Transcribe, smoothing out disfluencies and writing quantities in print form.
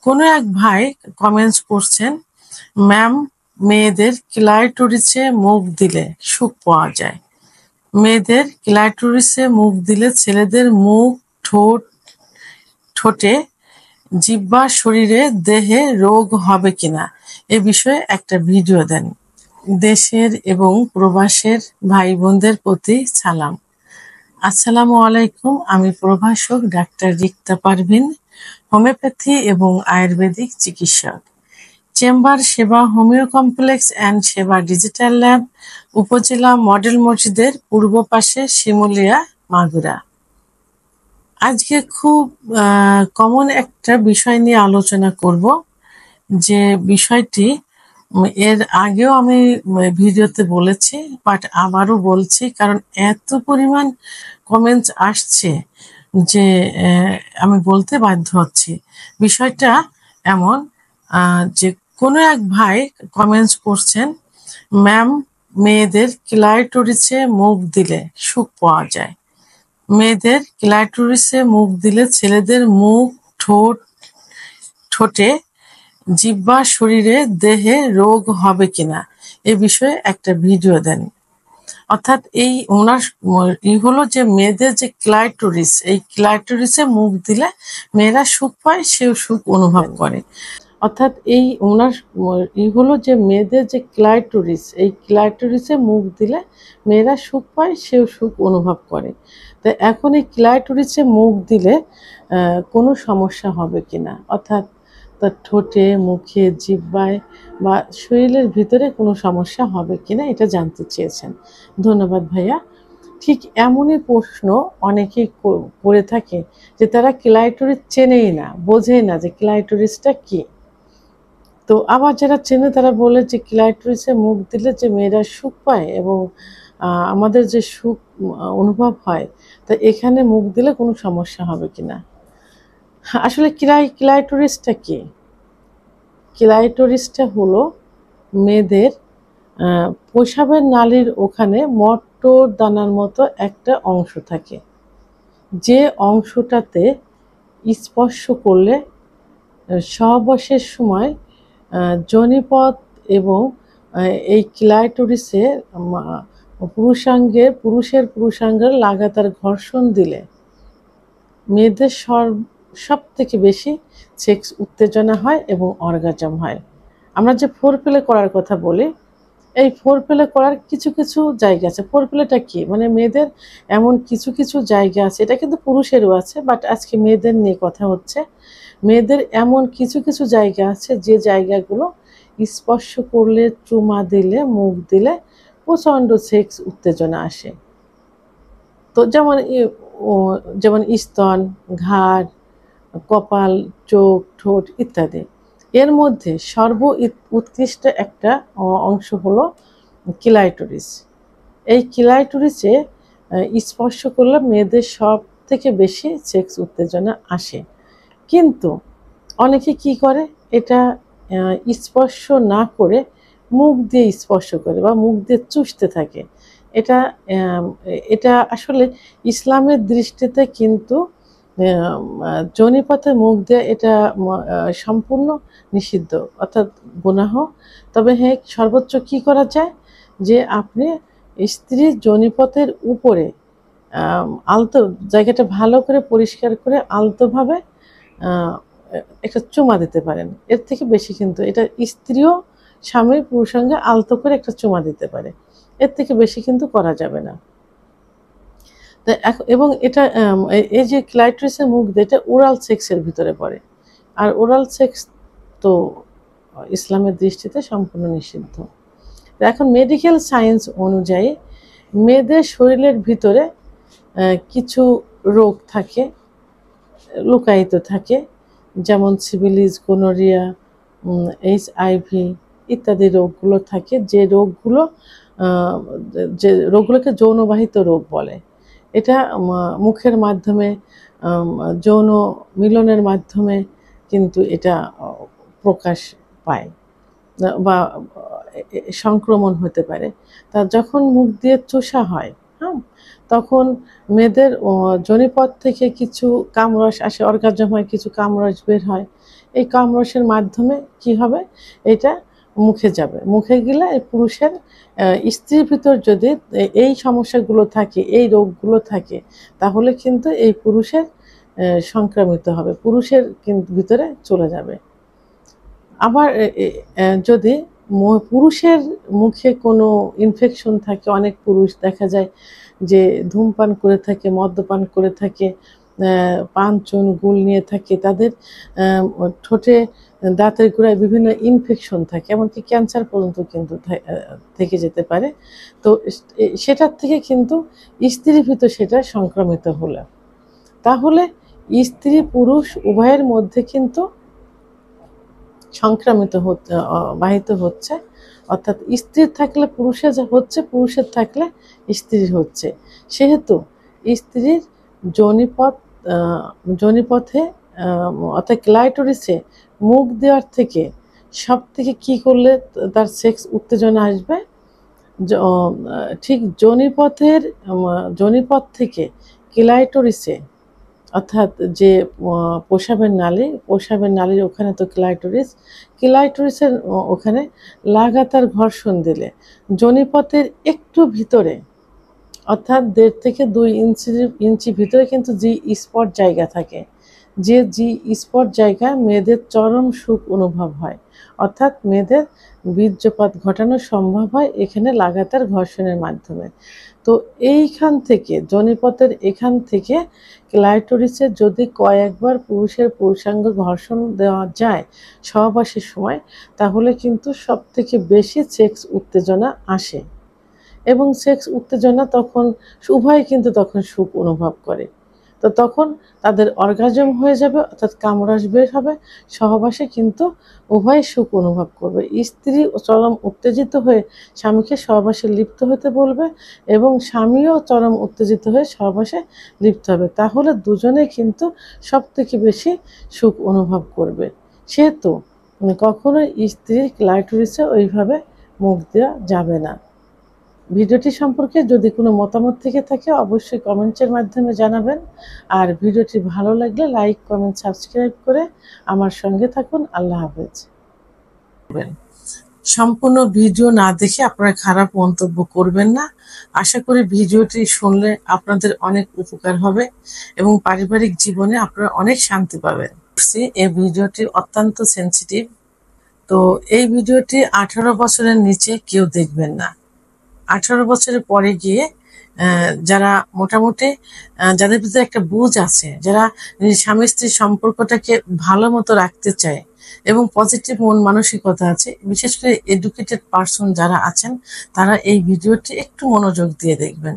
কোনো এক ভাই কমেন্টস করছেন, ম্যাম, মেয়েদের ক্লাইটোরিসে মুখ দিলে সুখ পাওয়া যায়। মেয়েদের ক্লাইটোরিসে মুখ দিলে ছেলেদের মুখ, ঠোঁটে, জিহ্বা, শরীরে, দেহে রোগ হবে কিনা এ বিষয়ে একটা ভিডিও দেন। দেশের এবং প্রবাসের ভাই বোনদের প্রতি সালাম। আসসালামু আলাইকুম। আমি প্রভাষক ডাক্তার রিক্তা পারভিন, হোমিওপ্যাথি এবং আয়ুর্বেদিক চিকিৎসক। চেম্বার সেবা হোমিও কমপ্লেক্স অ্যান্ড সেবা ডিজিটাল ল্যাব, উপজেলা মডেল মসজিদের পূর্ব পাশে, শিমুলিয়া, মাগুরা। আজকে খুব কমন একটা বিষয় নিয়ে আলোচনা করব, যে বিষয়টি এর আগেও আমি ভিডিওতে বলেছি, বাট আবারও বলছি, কারণ এত পরিমাণ কমেন্টস আসছে যে আমি বলতে বাধ্য হচ্ছি। বিষয়টা এমন যে কোনো এক ভাই কমেন্টস করছেন, ম্যাম, মেয়েদের ক্লাইটোরিসে মুখ দিলে সুখ পাওয়া যায়। মেয়েদের ক্লাইটোরিসে মুখ দিলে ছেলেদের মুখ, ঠোঁটে, জিহ্বা, শরীরে, দেহে রোগ হবে কিনা এ বিষয়ে একটা ভিডিও দেন। অর্থাৎ এই ওনার হলো যে মেয়েদের যে ক্লাইটোরিস, এই ক্লাইটোরিসে মুখ দিলে মেয়েরা সুখ পায়, সেও সুখ অনুভব করে। অর্থাৎ এই ওনার হলো যে মেয়েদের যে ক্লাইটোরিস, এই ক্লাইটোরিসে মুখ দিলে মেয়েরা সুখ পায়, সেও সুখ অনুভব করে। তো এখন এই ক্লাইটোরিসে মুখ দিলে কোনো সমস্যা হবে কিনা, অর্থাৎ তার ঠোঁটে, মুখে, জিহ্বায় বা শরীরের ভিতরে কোনো সমস্যা হবে কিনা এটা জানতে চেয়েছেন। ধন্যবাদ ভাইয়া। ঠিক এমনই প্রশ্ন অনেকেই করে থাকে যে তারা ক্লাইটোরিস চেনেই না, বোঝেই না যে ক্লাইটোরিসটা কি। তো আবার যারা চেনে তারা বলে যে ক্লাইটোরিসে মুখ দিলে যে মেয়েরা সুখ পায় এবং আমাদের যে সুখ অনুভব হয়, তা এখানে মুখ দিলে কোনো সমস্যা হবে কিনা। আসলে ক্লাইটোরিসটা কি? ক্লাইটোরিসটা হলো মেয়েদের প্রস্রাবের নালীর ওখানে মটর দানার মতো একটা অংশ থাকে, যে অংশটাতে স্পর্শ করলে সহবাসের সময় যোনিপথ এবং এই ক্লাইটোরিসে পুরুষের পুরুষাঙ্গের লাগাতার ঘর্ষণ দিলে মেয়েদের সব থেকে বেশি সেক্স উত্তেজনা হয় এবং অর্গাজম হয়। আমরা যে ফোর প্লে করার কথা বলি, এই ফোর প্লে করার কিছু কিছু জায়গা আছে। ফোর প্লেটা কি, মানে মেয়েদের এমন কিছু কিছু জায়গা আছে, এটা কিন্তু পুরুষেরও আছে, বাট আজকে মেয়েদের নিয়ে কথা হচ্ছে। মেয়েদের এমন কিছু কিছু জায়গা আছে যে জায়গাগুলো স্পর্শ করলে, চুমা দিলে, মুখ দিলে প্রচণ্ড সেক্স উত্তেজনা আসে। তো যেমন স্তন, ঘাড়, কপাল, চোখ, ঠোঁট ইত্যাদি। এর মধ্যে উৎকৃষ্ট একটা অংশ হলো ক্লাইটোরিস। এই ক্লাইটোরিসে স্পর্শ করলে মেয়েদের সব থেকে বেশি সেক্স উত্তেজনা আসে। কিন্তু অনেকে কি করে, এটা স্পর্শ না করে মুখ দিয়ে স্পর্শ করে বা মুখ দিয়ে চুষতে থাকে। এটা আসলে ইসলামের দৃষ্টিতে কিন্তু যোনিপথে মুখ দিয়ে এটা সম্পূর্ণ নিষিদ্ধ, অর্থাৎ গুনাহ। তবে হ্যাঁ, সর্বোচ্চ কি করা যায়, যে আপনি স্ত্রীর যোনিপথের উপরে আলতো জায়গাটা ভালো করে পরিষ্কার করে আলতোভাবে একটা চুমা দিতে পারেন। এর থেকে বেশি কিন্তু এটা স্ত্রীও স্বামীর পুরুষাঙ্গে আলতো করে একটা চুমা দিতে পারে, এর থেকে বেশি কিন্তু করা যাবে না। এবং এটা এই যে ক্লাইটোরিসের মুখ দিয়ে, এটা ওরাল সেক্সের ভিতরে পড়ে, আর ওরাল সেক্স তো ইসলামের দৃষ্টিতে সম্পূর্ণ নিষিদ্ধ। এখন মেডিকেল সায়েন্স অনুযায়ী মেয়েদের শরীরের ভিতরে কিছু রোগ থাকে, লুকায়িত থাকে, যেমন সিফিলিস, গোনোরিয়া, HIV ইত্যাদি রোগগুলো থাকে, যে রোগগুলোকে যৌনবাহিত রোগ বলে। এটা মুখের মাধ্যমে, যৌন মিলনের মাধ্যমে কিন্তু এটা প্রকাশ পায় বা সংক্রমণ হতে পারে। তা যখন মুখ দিয়ে চোষা হয়, তখন মেয়েদের যোনিপথ থেকে কিছু কামরস আসে, অর্গাজম হয়, কিছু কামরস বের হয়। এই কামরসের মাধ্যমে কি হবে, এটা মুখে যাবে। মুখে গেলে এই পুরুষের স্ত্রীর ভিতর যদি এই সমস্যাগুলো থাকে, এই রোগগুলো থাকে, তাহলে কিন্তু এই পুরুষের সংক্রামিত হবে, পুরুষের কিন্তু ভিতরে চলে যাবে। আবার যদি পুরুষের মুখে কোনো ইনফেকশন থাকে, অনেক পুরুষ দেখা যায় যে ধূমপান করে থাকে, মদ্যপান করে থাকে, পান চুন গুল নিয়ে থাকে, তাদের ঠোঁটে দাঁতের গোড়ায় বিভিন্ন ইনফেকশন থাকে, এমনকি ক্যান্সার পর্যন্ত কিন্তু থেকে যেতে পারে। তো সেটার থেকে কিন্তু স্ত্রীর ভিতর সেটা সংক্রমিত হলো, তাহলে স্ত্রী পুরুষ উভয়ের মধ্যে কিন্তু সংক্রামিত বাহিত হচ্ছে, অর্থাৎ স্ত্রীর থাকলে পুরুষের হচ্ছে, পুরুষের থাকলে স্ত্রীর হচ্ছে। সেহেতু স্ত্রীর যোনিপথে অর্থাৎ ক্লাইটোরিসে মুখ দেওয়ার থেকে সব থেকে কী করলে তার সেক্স উত্তেজনা আসবে, ঠিক যোনিপথ থেকে ক্লাইটোরিসে, অর্থাৎ যে প্রস্রাবের নালীর ওখানে তো ক্লাইটোরিসের ওখানে লাগাতার ঘর্ষণ দিলে যোনিপথের একটু ভিতরে, অর্থাৎ 1.5 থেকে 2 ইঞ্চি ভিতরে কিন্তু জি স্পট জায়গা থাকে, যে জি স্পট জায়গায় মেয়েদের চরম সুখ অনুভব হয়, অর্থাৎ মেয়েদের বীর্যপাত ঘটানো সম্ভব হয় এখানে লাগাতার ঘর্ষণের মাধ্যমে। তো এইখান থেকে যোনিপথের এখান থেকে ক্লাইটোরিসে যদি কয়েকবার পুরুষের পুরুষাঙ্গ ঘর্ষণ দেওয়া যায় সহবাসের সময়, তাহলে কিন্তু সব থেকে বেশি সেক্স উত্তেজনা আসে, এবং সেক্স উত্তেজনা তখন উভয় কিন্তু তখন সুখ অনুভব করে। তো তখন তাদের অর্গাজম হয়ে যাবে, অর্থাৎ কামরস বের হবে, সহবাসে কিন্তু উভয় সুখ অনুভব করবে। স্ত্রী চরম উত্তেজিত হয়ে স্বামীকে সহবাসে লিপ্ত হতে বলবে, এবং স্বামীও চরম উত্তেজিত হয়ে সহবাসে লিপ্ত হবে, তাহলে দুজনে কিন্তু সব থেকে বেশি সুখ অনুভব করবে। সেহেতু কখনোই স্ত্রীর ক্লাইটোরিসে ওইভাবে মুখ দেওয়া যাবে না। ভিডিওটি সম্পর্কে যদি কোনো মতামত থেকে থাকে অবশ্যই কমেন্টের মাধ্যমে জানাবেন, আর ভিডিওটি ভালো লাগলে লাইক, কমেন্ট, সাবস্ক্রাইব করে আমার সঙ্গে থাকুন। আল্লাহ হাফেজ। সম্পূর্ণ ভিডিও না দেখে আপনারা খারাপ মন্তব্য করবেন না। আশা করি ভিডিওটি শুনলে আপনাদের অনেক উপকার হবে এবং পারিবারিক জীবনে আপনারা অনেক শান্তি পাবেন। এই ভিডিওটি অত্যন্ত সেন্সিটিভ, তো এই ভিডিওটি 18 বছরের নিচে কেউ দেখবেন না। 18 বছরের পরে গিয়ে যারা মোটামুটি যাদের ভিতরে একটা বুঝ আছে, যারা স্বামী স্ত্রীর সম্পর্কটাকে ভালো মতো রাখতে চায় এবং পজিটিভ মন মানসিকতা আছে, বিশেষ করে এডুকেটেড পার্সন যারা আছেন, তারা এই ভিডিওটি একটু মনোযোগ দিয়ে দেখবেন।